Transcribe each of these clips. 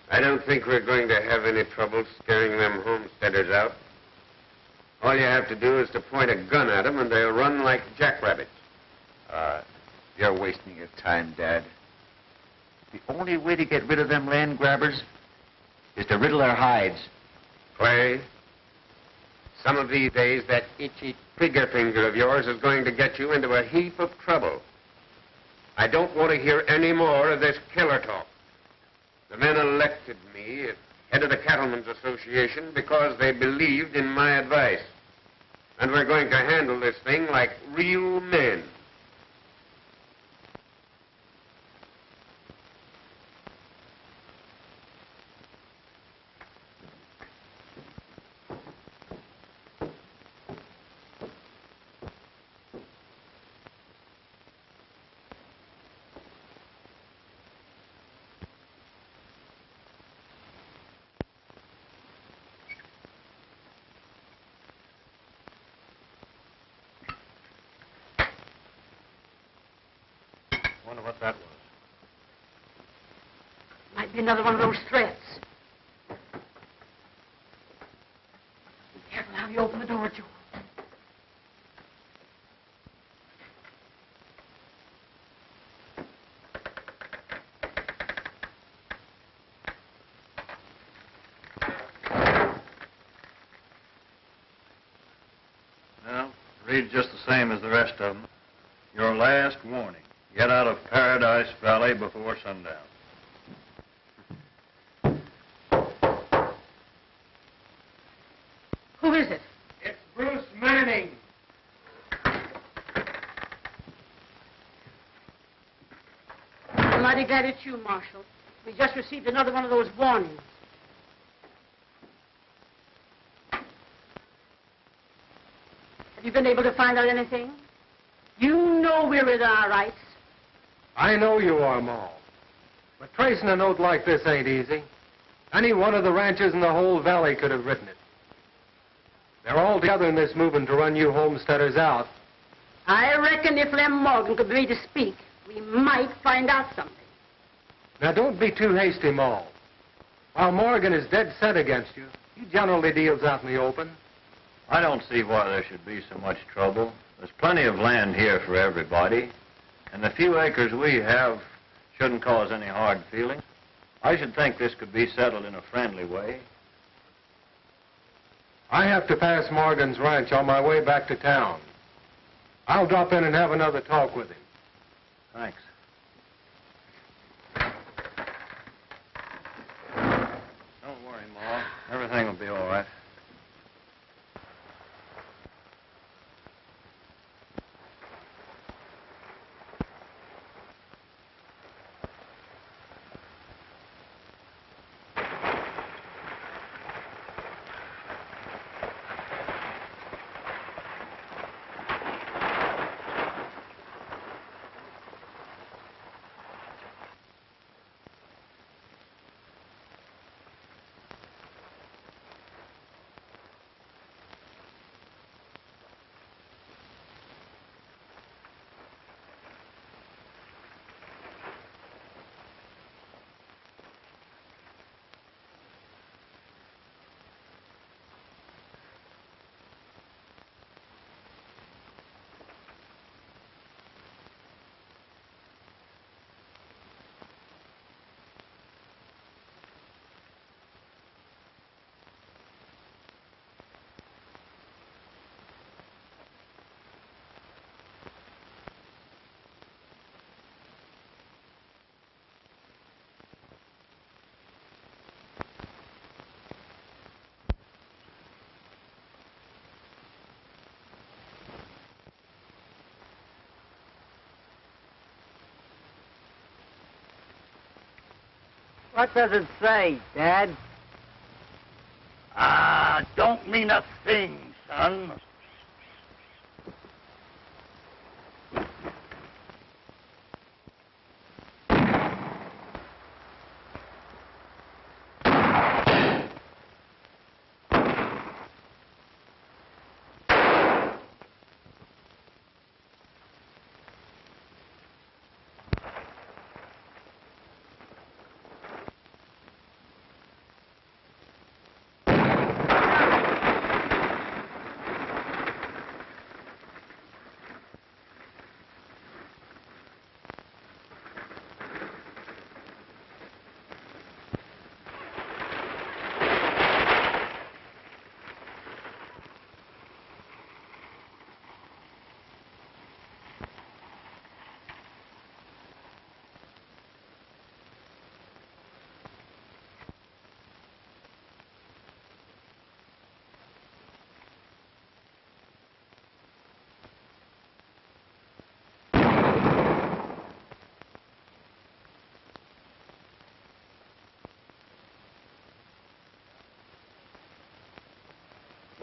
I don't think we're going to have any trouble scaring them homesteaders out. All you have to do is to point a gun at them, and they'll run like jackrabbits. You're wasting your time, Dad. The only way to get rid of them land grabbers is to riddle their hides. Clay, some of these days, that itchy trigger finger of yours is going to get you into a heap of trouble. I don't want to hear any more of this killer talk. The men elected me as head of the Cattlemen's Association because they believed in my advice. And we're going to handle this thing like real men. Wonder what that was. Might be another one of those threats. Be careful how you open the door, Joe. Well, reads just the same as the rest of them. Your last warning. Get out of Paradise Valley before sundown. Who is it? It's Bruce Manning. I'm mighty glad it's you, Marshal. We just received another one of those warnings. Have you been able to find out anything? You know we're in our rights. I know you are, Ma. But tracing a note like this ain't easy. Any one of the ranchers in the whole valley could have written it. They're all together in this movement to run you homesteaders out. I reckon if Lem Morgan could be made to speak, we might find out something. Now, don't be too hasty, Ma. While Morgan is dead set against you, he generally deals out in the open. I don't see why there should be so much trouble. There's plenty of land here for everybody, and the few acres we have shouldn't cause any hard feelings. I should think this could be settled in a friendly way. I have to pass Morgan's ranch on my way back to town. I'll drop in and have another talk with him. Thanks. Don't worry, Ma. Everything will be all right. What does it say, Dad? Don't mean a thing, son.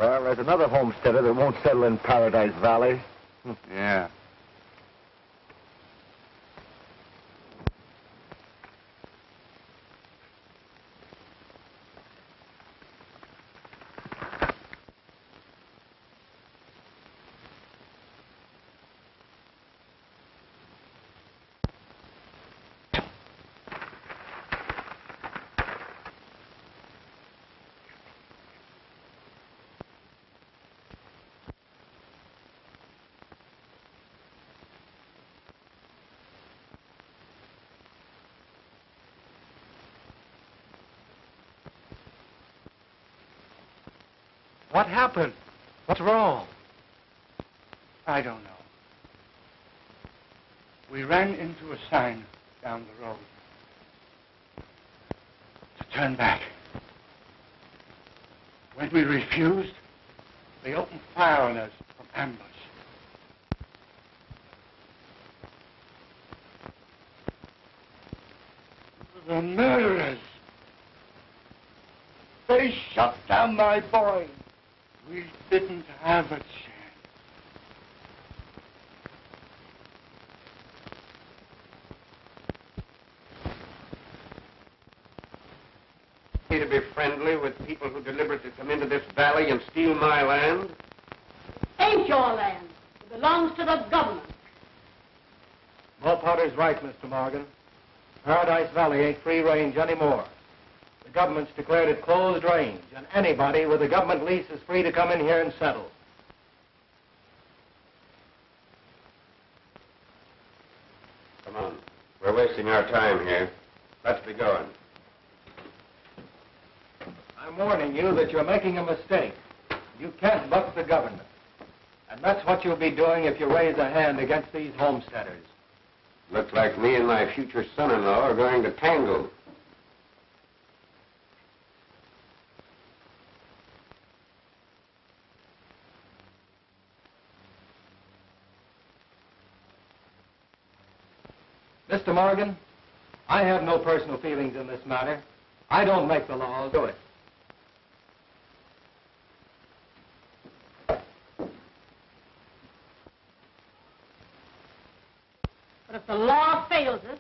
Well, there's another homesteader that won't settle in Paradise Valley. Yeah. What happened? What's wrong? I don't know. We ran into a sign down the road. To turn back. When we refused, they opened fire on us from ambush. The murderers. They shot down my boy. We didn't have a chance. To be friendly with people who deliberately come into this valley and steal my land? Ain't your land. It belongs to the government. Mulpotter's right, Mr. Morgan. Paradise Valley ain't free range anymore. The government's declared it closed range, and anybody with a government lease is free to come in here and settle. Come on. We're wasting our time here. Let's be going. I'm warning you that you're making a mistake. You can't buck the government. And that's what you'll be doing if you raise a hand against these homesteaders. Looks like me and my future son-in-law are going to tangle. Mr. Morgan, I have no personal feelings in this matter. I don't make the laws. Do it. But if the law fails us,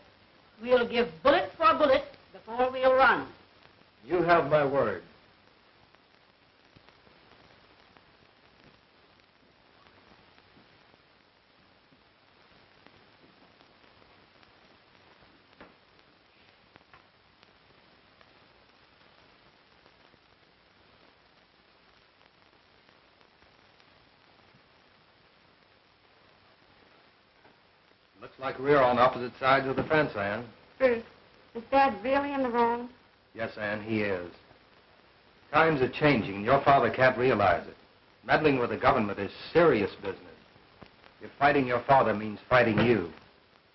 we'll give bullet for bullet before we'll run. You have my word. Looks like we're on opposite sides of the fence, Anne. Bruce, is Dad really in the wrong? Yes, Anne, he is. Times are changing, and your father can't realize it. Meddling with the government is serious business. If fighting your father means fighting you,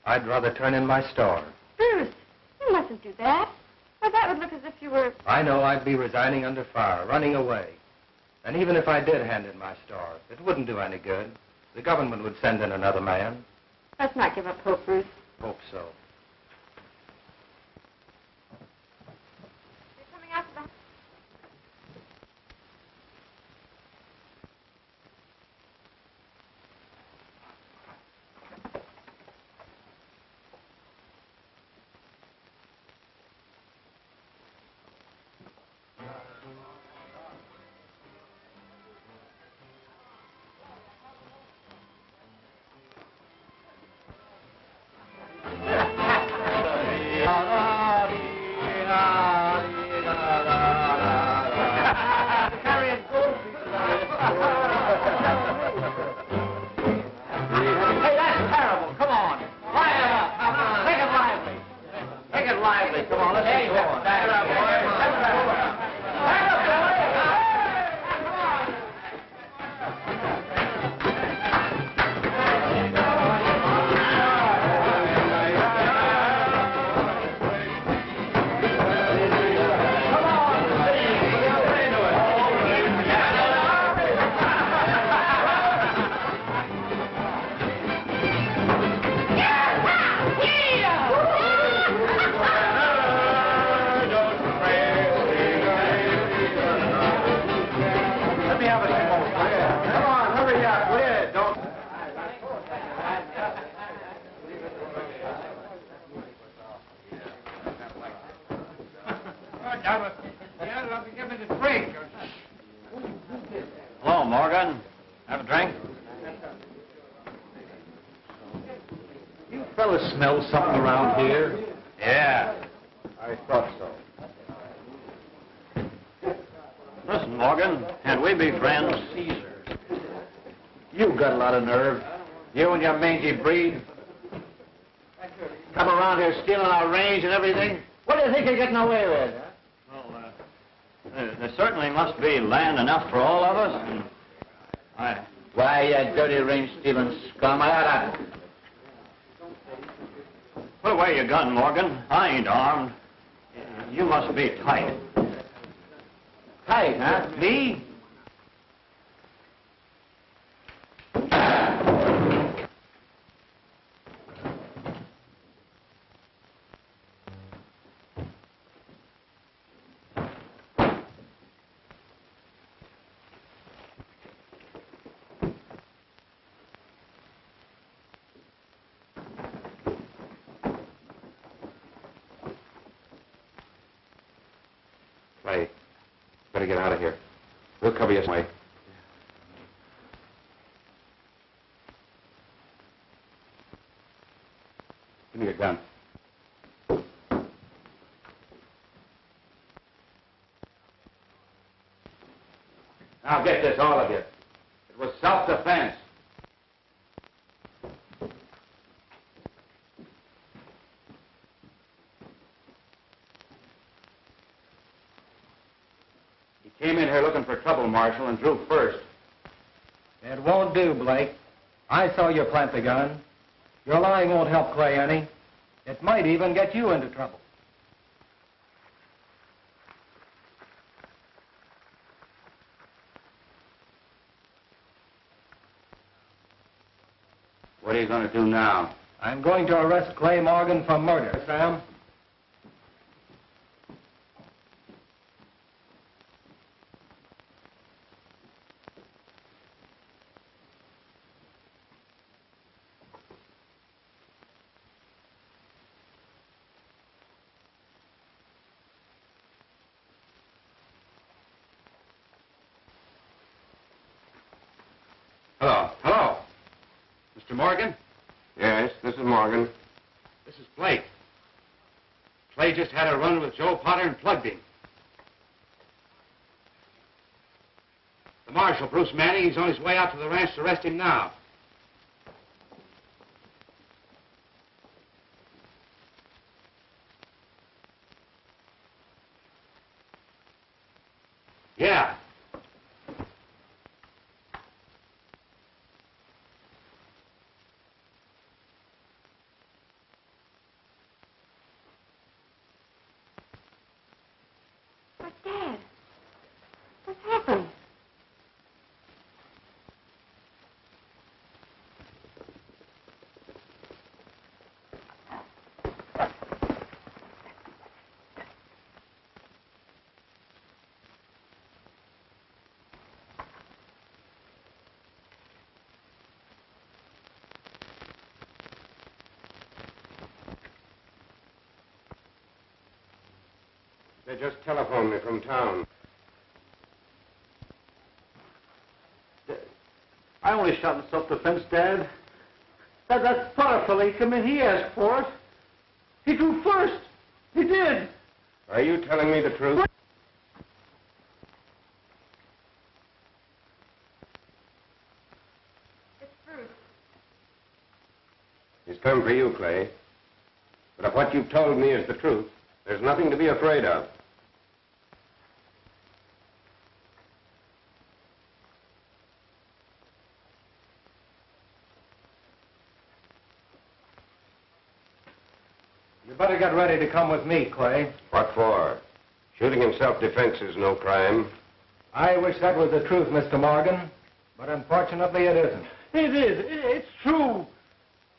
I'd rather turn in my store. Bruce, you mustn't do that. Why, that would look as if you were... I know I'd be resigning under fire, running away. And even if I did hand in my store, it wouldn't do any good. The government would send in another man. Let's not give up hope, Bruce. Hope so. You're coming out to the... Give me the drink. Hello, Morgan. Have a drink? You fellas smell something around here? Yeah. I thought so. Listen, Morgan, can't we be friends? You've got a lot of nerve. You and your mangy breed. Come around here stealing our range and everything. What do you think you're getting away with? Huh? Well, there certainly must be land enough for all of us. And Why, you dirty range-stealing scum. put away your gun, Morgan. I ain't armed. You must be tight. Tight, huh? Me? Clay, better get out of here. We'll cover you some way. Give me your gun. Now get this, all of you. It was self-defense. He came in here looking for trouble, Marshal, and drew first. It won't do, Blake. I saw you plant the gun. Your lying won't help Clay any. It might even get you into trouble. What are you going to do now? I'm going to arrest Clay Morgan for murder, Sam. Hello. Hello. Mr. Morgan? Yes, this is Morgan. This is Blake. Clay just had a run with Joe Potter and plugged him. The Marshal, Bruce Manning, he's on his way out to the ranch to arrest him now. Yeah. But, Dad, what's happened? They just telephoned me from town. I only shot in self-defense, Dad. That Potter fella, he come in, he asked for it. He drew first. He did. Are you telling me the truth? It's Bruce. He's come for you, Clay. But if what you've told me is the truth, there's nothing to be afraid of. You better get ready to come with me, Clay. What for? Shooting in self-defense is no crime. I wish that was the truth, Mr. Morgan, but unfortunately it isn't. It is. It's true.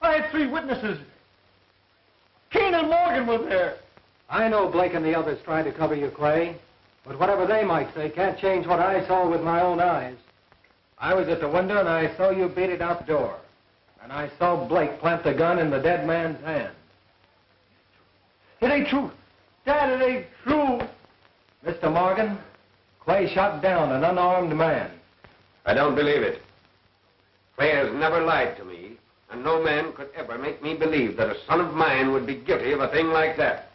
I had 3 witnesses. Kane and Morgan were there. I know Blake and the others tried to cover you, Clay, but whatever they might say can't change what I saw with my own eyes. I was at the window and I saw you beat it out the door. And I saw Blake plant the gun in the dead man's hand. It ain't true. Dad, it ain't true. Mr. Morgan, Clay shot down an unarmed man. I don't believe it. Clay has never lied to me, and no man could ever make me believe that a son of mine would be guilty of a thing like that.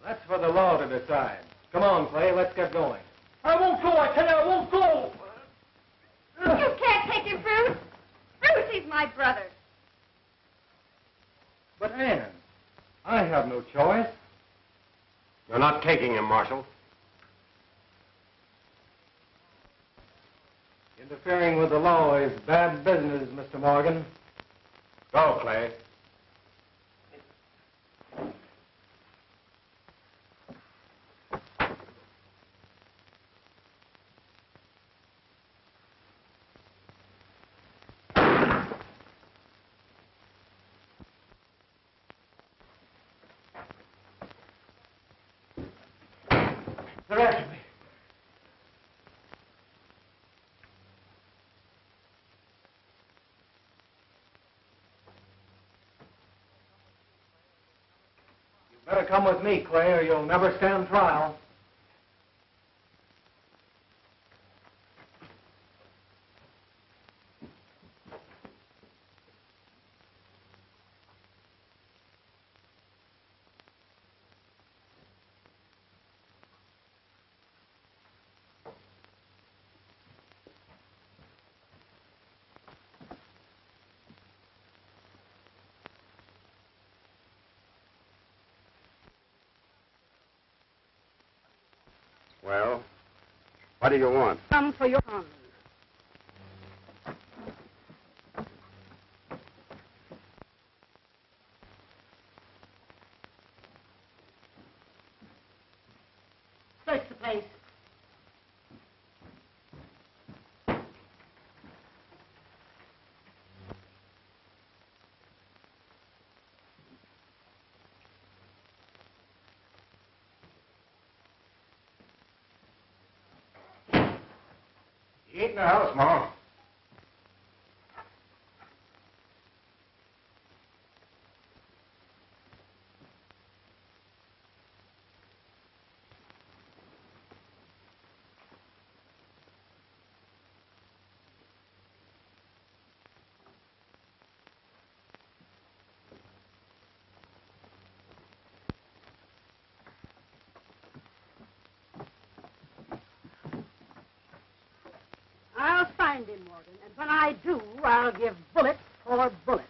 That's for the law to decide. Come on, Clay, let's get going. I won't go, I tell you, I won't go. You can't take him, Bruce. Bruce, he's my brother. But, Ann, I have no choice. You're not taking him, Marshal. Interfering with the law is bad business, Mr. Morgan. Go, Clay. They're after me. You better come with me, Clay, or you'll never stand trial. Well, what do you want? Come for your son. Search the place. He ain't in the house, Ma. I'll find him, Morgan, and when I do, I'll give bullet for bullet.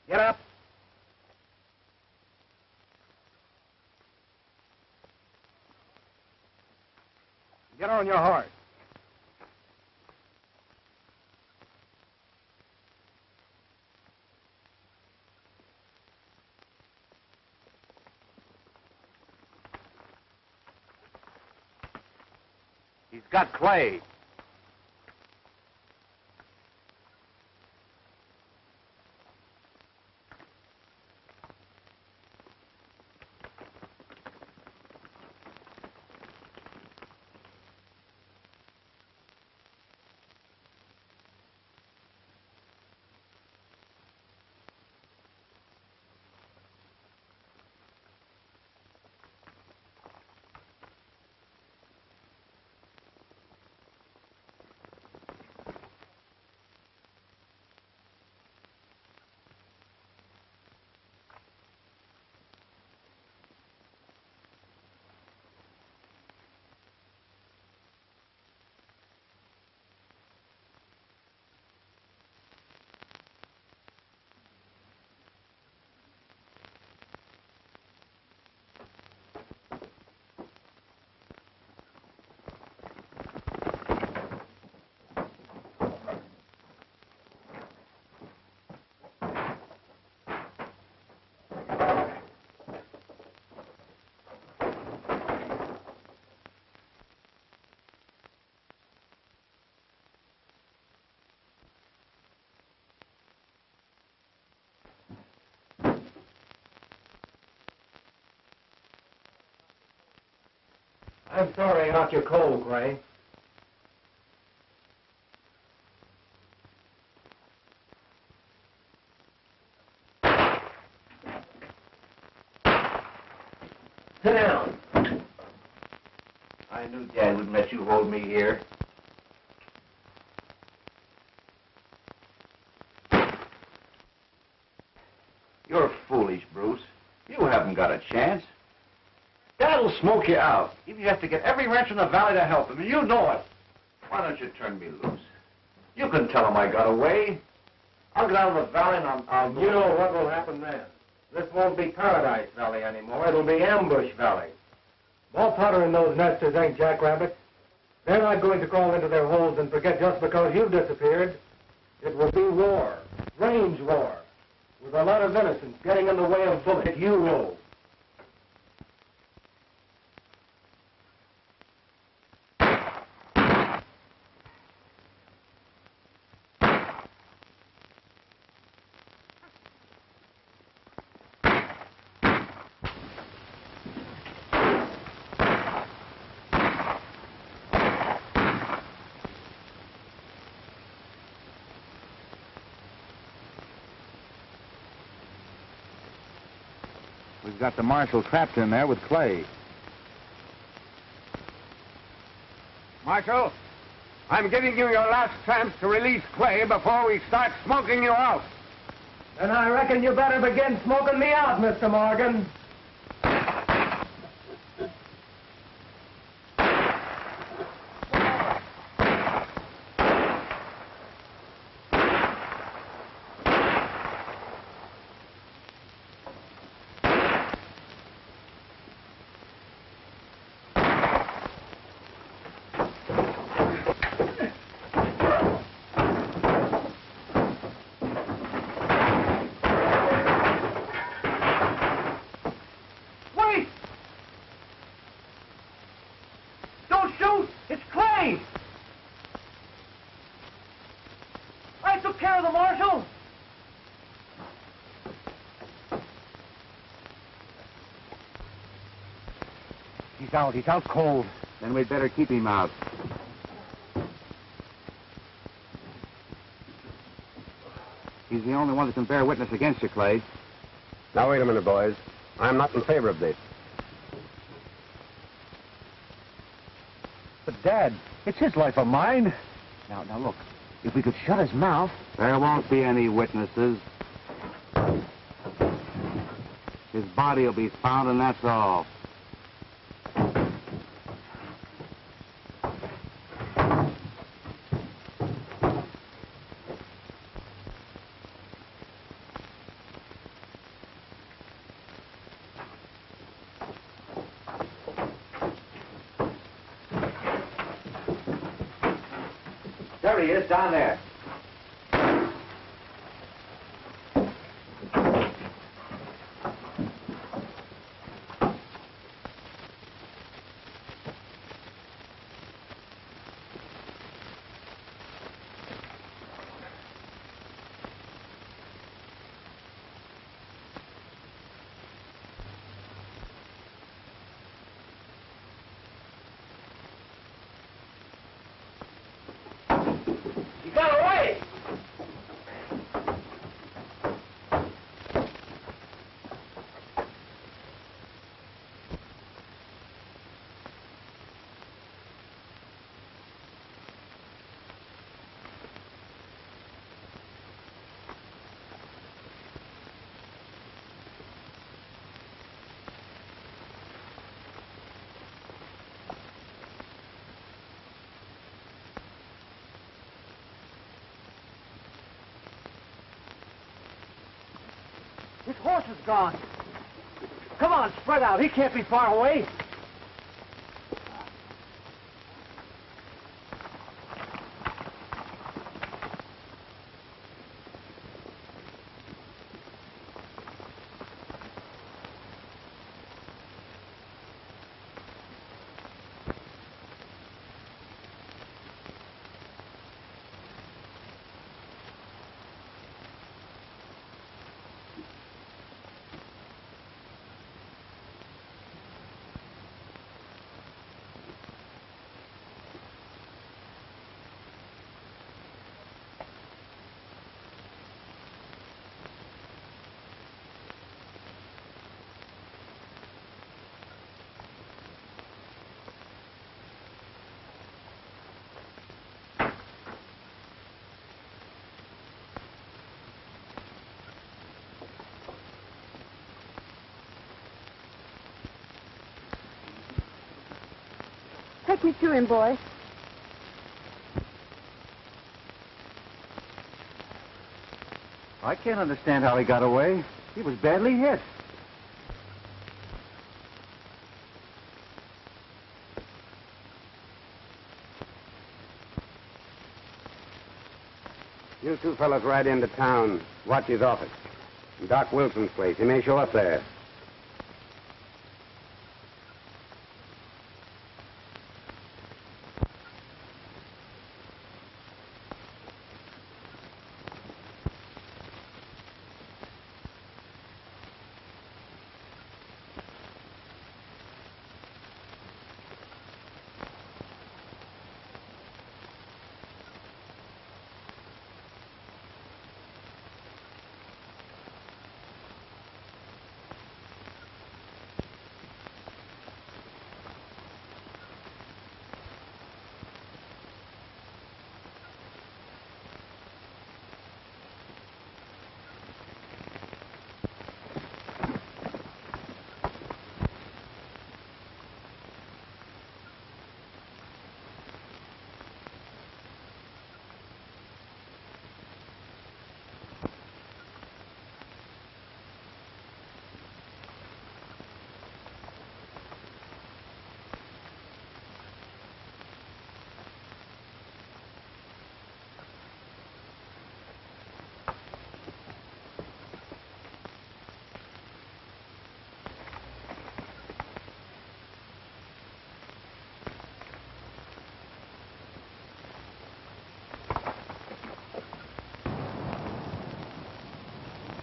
Get up. Get on your horse. He's got Clay. I'm sorry I knocked you cold, Gray. Sit down. I knew Dad wouldn't let you hold me here. You're foolish, Bruce. You haven't got a chance. Dad'll smoke you out. Even you have to get every ranch in the valley to help him, and you know it. Why don't you turn me loose? You can tell him I got away. I'll get out of the valley and I'll You know what will happen then. This won't be Paradise Valley anymore. It'll be Ambush Valley. Ball Potter and those nesters ain't jackrabbits. They're not going to crawl into their holes and forget just because you've disappeared. It will be war, range war, with a lot of innocents getting in the way of bullets you will. We've got the marshal trapped in there with Clay. Marshal, I'm giving you your last chance to release Clay before we start smoking you out. Then I reckon you better begin smoking me out, Mr. Morgan. Don't shoot! It's Clay! I took care of the marshal! He's out. He's out cold. Then we'd better keep him out. He's the only one that can bear witness against you, Clay. Now, wait a minute, boys. I'm not in favor of this. But, Dad, it's his life or mine. Now, look. If we could shut his mouth... There won't be any witnesses. His body will be found, and that's all. There he is, down there. He got away! His horse is gone. Come on, spread out. He can't be far away. Take me to him, boy. I can't understand how he got away. He was badly hit. You two fellas ride into town. Watch his office. Doc Wilson's place. He may show up there.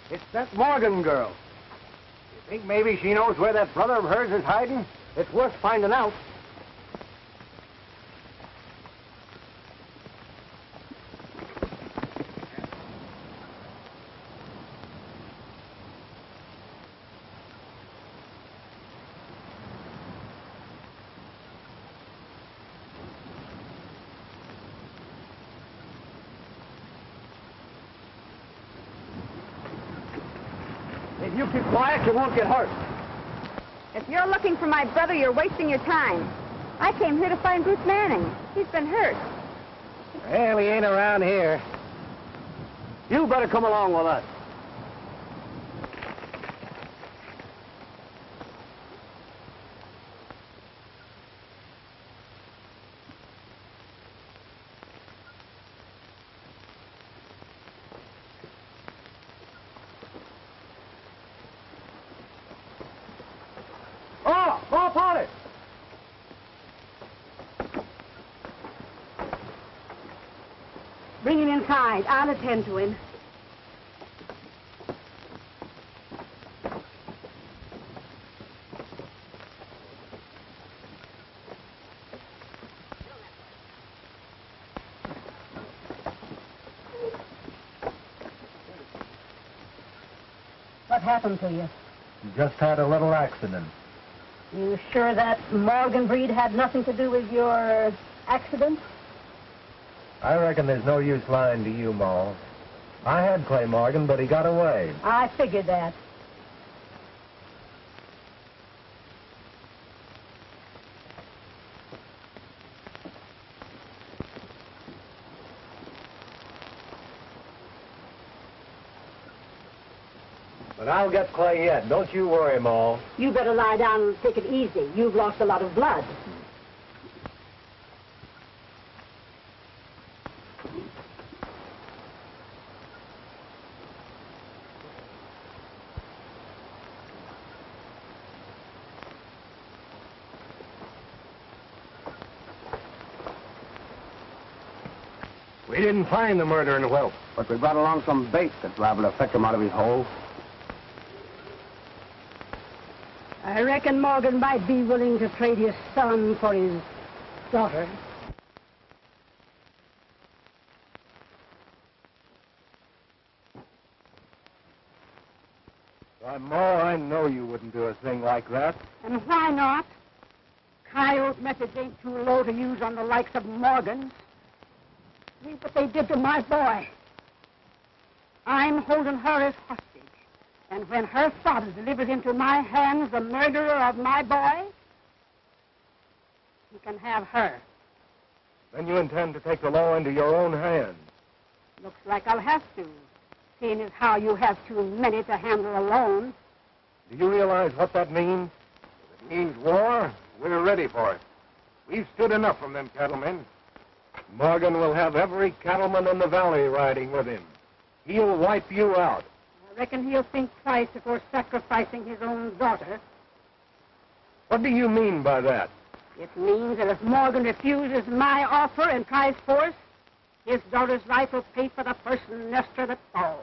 It's that Morgan girl. You think maybe she knows where that brother of hers is hiding? It's worth finding out. If you keep quiet, you won't get hurt. If you're looking for my brother, you're wasting your time. I came here to find Bruce Manning. He's been hurt. Well, he ain't around here. You better come along with us. Oh, Polly! Bring him inside. I'll attend to him. What happened to you? Just had a little accident. You sure that Morgan breed had nothing to do with your accident? I reckon there's no use lying to you, Ma. I had Clay Morgan, but he got away. I figured that. But I'll get Clay yet. Don't you worry, Ma. You better lie down and take it easy. You've lost a lot of blood. We didn't find the murdering whelp. But we brought along some bait that's liable to fetch him out of his hole. I reckon Morgan might be willing to trade his son for his daughter. Why, Ma, I know you wouldn't do a thing like that. And why not? Coyote methods ain't too low to use on the likes of Morgan's. See what they did to my boy. I'm holding her as hostage. And when her father delivers into my hands the murderer of my boy, he can have her. Then you intend to take the law into your own hands. Looks like I'll have to, seeing as how you have too many to handle alone. Do you realize what that means? If it means war, we're ready for it. We've stood enough from them cattlemen. Morgan will have every cattleman in the valley riding with him. He'll wipe you out. I reckon he'll think twice before sacrificing his own daughter. What do you mean by that? It means that if Morgan refuses my offer and tries force, his daughter's life will pay for the person Nestor that falls.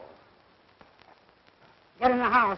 Get in the house.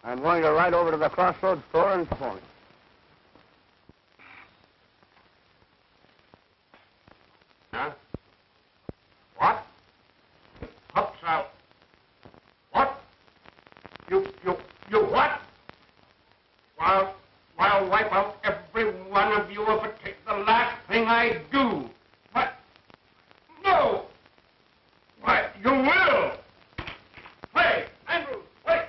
I'm going to ride over to the Crossroads store and phone. Huh? What? Pups out. What? You what? Well, I'll wipe out every one of you if it takes the last thing I do. What? No! Why, you will! Hey, Andrews, wait!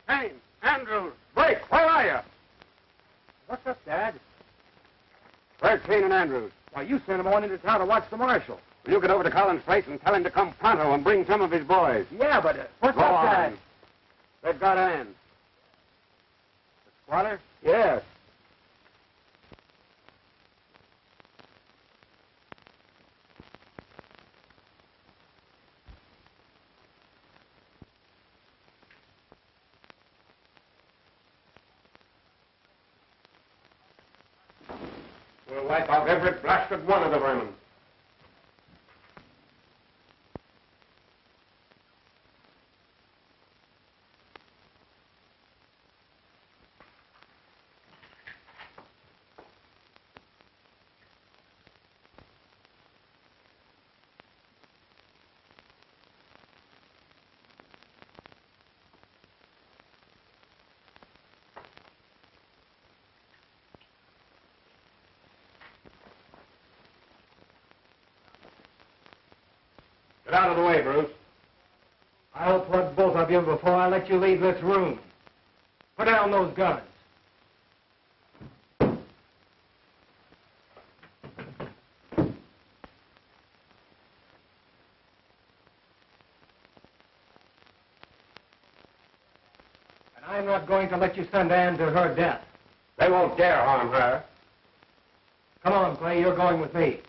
Hey, Andrews, Blake, where are you? What's up, Dad? Where's Kane and Andrews? Why, you sent him on into town to watch the marshal. Will you get over to Collins' place and tell him to come pronto and bring some of his boys? Yeah, but what's Go up, on. Dad? They've got Ann. The squatter? Yes. We'll wipe out every blasted one of the vermin. Get out of the way, Bruce. I'll plug both of you before I let you leave this room. Put down those guns. And I'm not going to let you send Ann to her death. They won't dare harm her. Come on, Clay, you're going with me.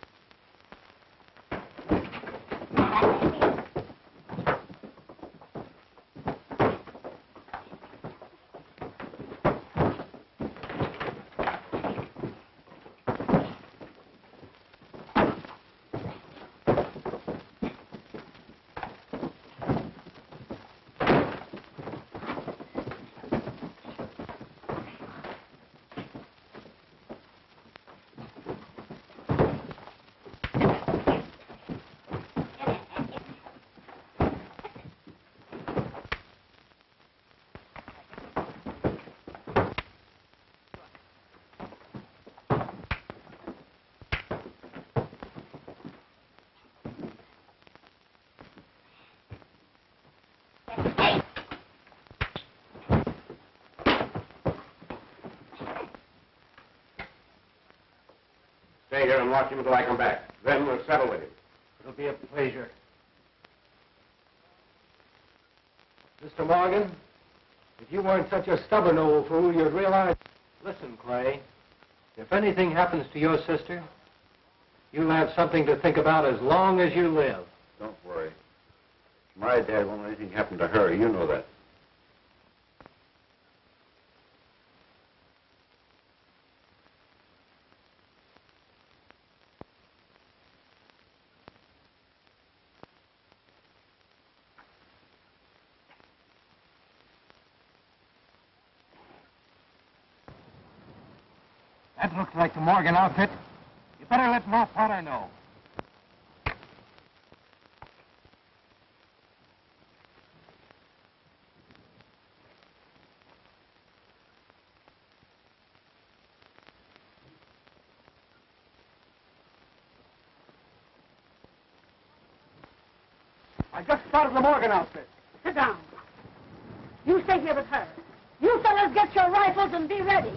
Stay here and watch him until I come back. Then we'll settle with him. It'll be a pleasure. Mr. Morgan, if you weren't such a stubborn old fool, you'd realize... Listen, Clay, if anything happens to your sister, you'll have something to think about as long as you live. Don't worry. My dad won't let anything happen to her. You know that. That looks like the Morgan outfit. You better let Ma Potter know. I just spotted the Morgan outfit. Sit down. You stay here with her. You fellas get your rifles and be ready.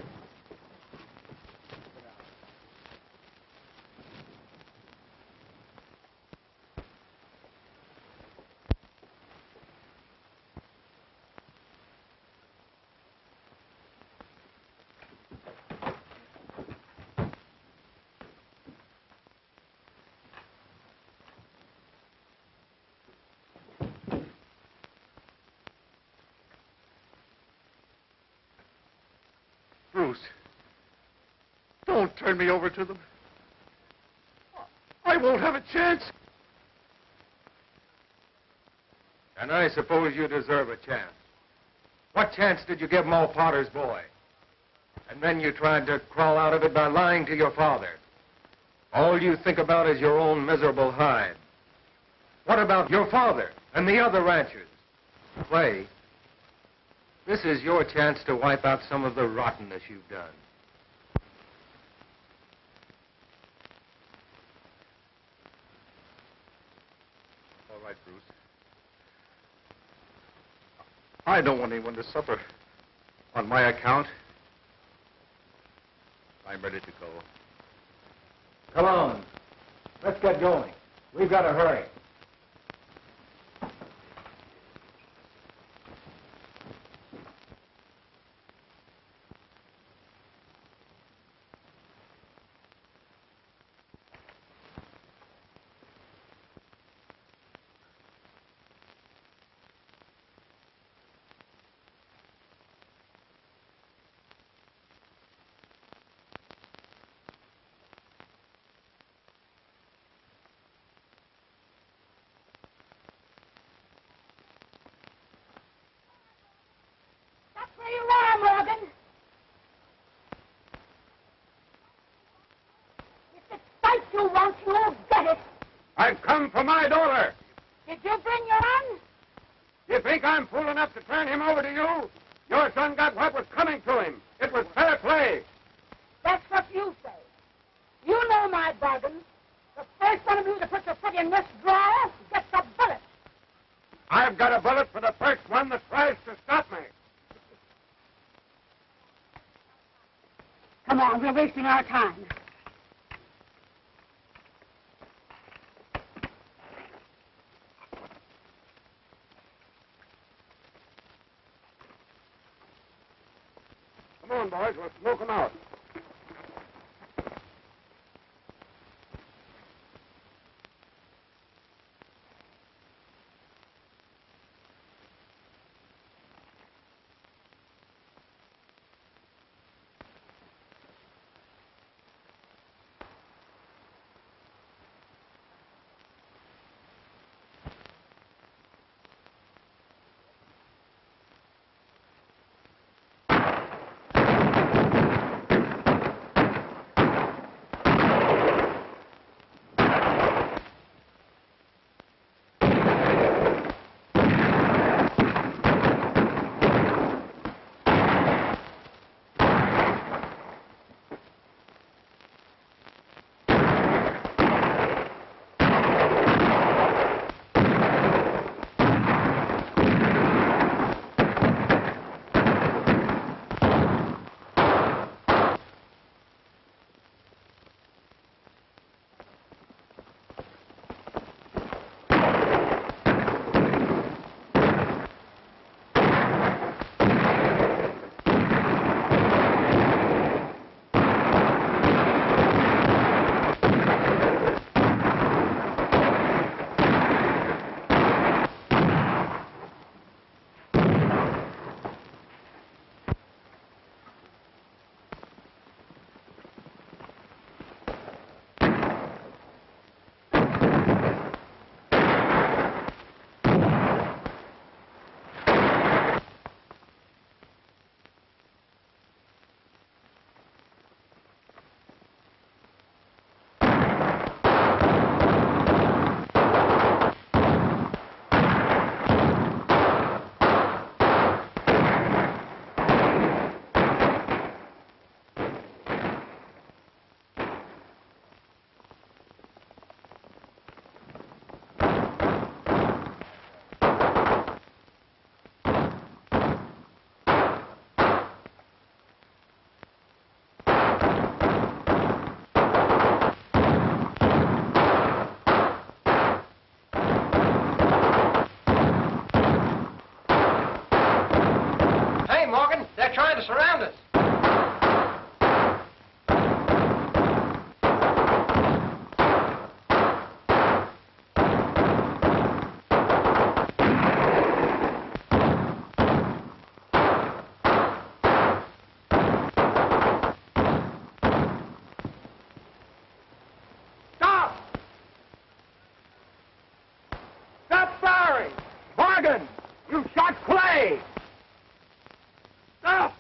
Bruce, don't turn me over to them. I won't have a chance. And I suppose you deserve a chance. What chance did you give Mo Potter's boy? And then you tried to crawl out of it by lying to your father. All you think about is your own miserable hide. What about your father and the other ranchers? Clay, this is your chance to wipe out some of the rottenness you've done. All right, Bruce. I don't want anyone to suffer on my account. I'm ready to go. Come on. Let's get going. We've got to hurry. Where you are, Morgan. If it's fight you want, you'll get it. I've come for my daughter. Did you bring your gun? You think I'm fool enough to turn him over to you? Your son got what was coming to him. It was fair play. That's what you say. You know my bargain. The first one of you to put your foot in this drawer gets a bullet. I've got a bullet for the first one that tries to stop me. Come on, we're wasting our time. Come on, boys. We'll smoke them out. trying to surround us. Stop! Stop firing! Morgan, you shot Clay! Stop!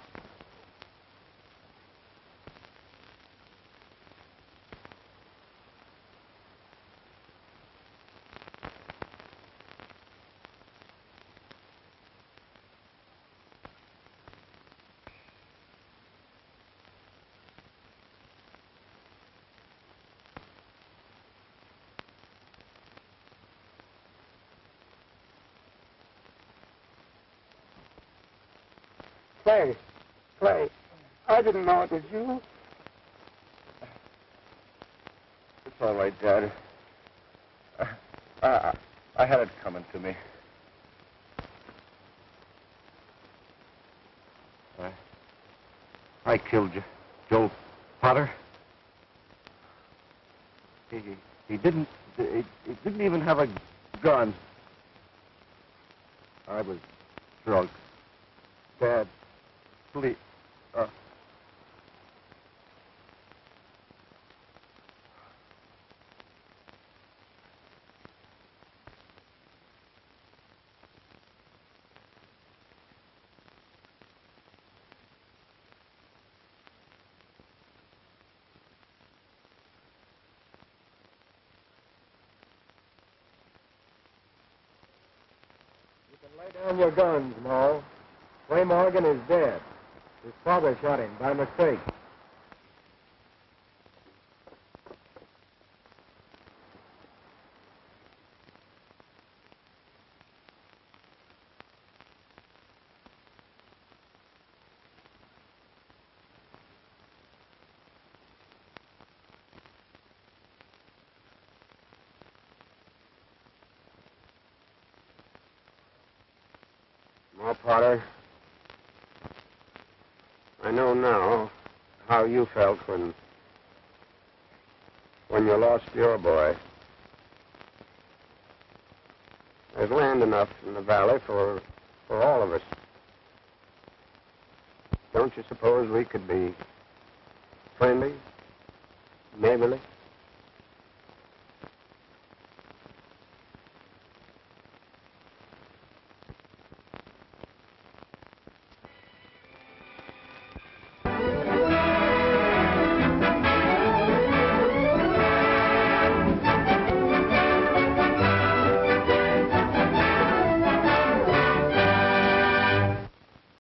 Clay, I didn't know it was you. It's all right, Dad. I had it coming to me. I killed Joe Potter. He didn't even have a gun. I was drunk. Dad, please. Lay down your guns, Mo. Clay Morgan is dead. His father shot him by mistake. Ma Potter, I know now how you felt when you lost your boy. There's land enough in the valley for all of us. Don't you suppose we could be friendly, neighborly?